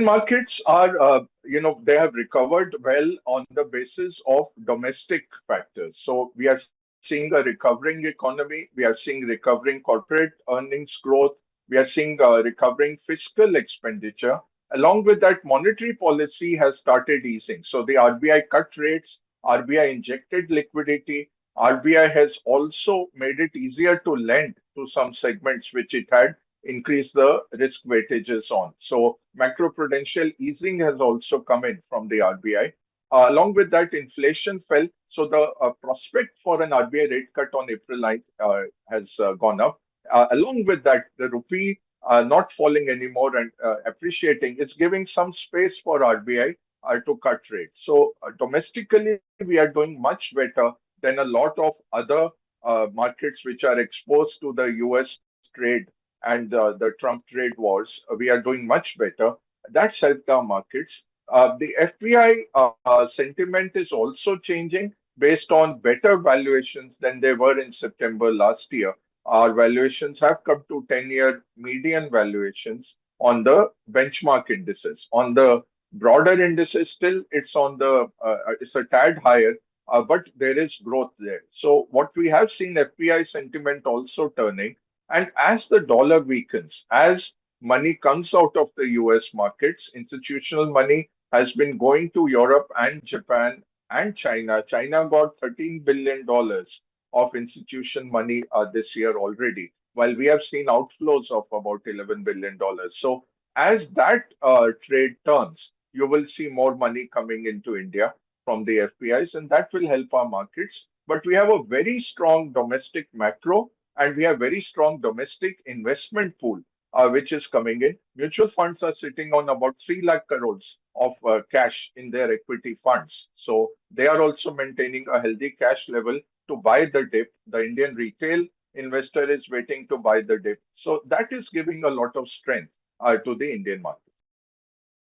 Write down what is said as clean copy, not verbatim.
Indian markets are, they have recovered well on the basis of domestic factors. So we are seeing a recovering economy. We are seeing recovering corporate earnings growth. We are seeing recovering fiscal expenditure. Along with that, monetary policy has started easing. So the RBI cut rates, RBI injected liquidity. RBI has also made it easier to lend to some segments which it had increase the risk weightages on. So macroprudential easing has also come in from the RBI. Along with that, inflation fell. So the prospect for an RBI rate cut on April 9th has gone up. Along with that, the rupee not falling anymore and appreciating is giving some space for RBI to cut rates. So domestically, we are doing much better than a lot of other markets which are exposed to the US trade and the Trump trade wars. We are doing much better. That's helped our markets. The FPI sentiment is also changing based on better valuations than they were in September last year. Our valuations have come to 10-year median valuations on the benchmark indices. On the broader indices, still it's a tad higher, but there is growth there. So what we have seen FPI sentiment also turning, and as the dollar weakens, as money comes out of the US markets, institutional money has been going to Europe and Japan and China. China got $13 billion of institution money this year already, while we have seen outflows of about $11 billion. So as that trade turns, you will see more money coming into India from the FPIs, and that will help our markets. But we have a very strong domestic macro, and we have very strong domestic investment pool which is coming in. Mutual funds are sitting on about 3 lakh crores of cash in their equity funds. So they are also maintaining a healthy cash level to buy the dip. The Indian retail investor is waiting to buy the dip. So that is giving a lot of strength to the Indian market.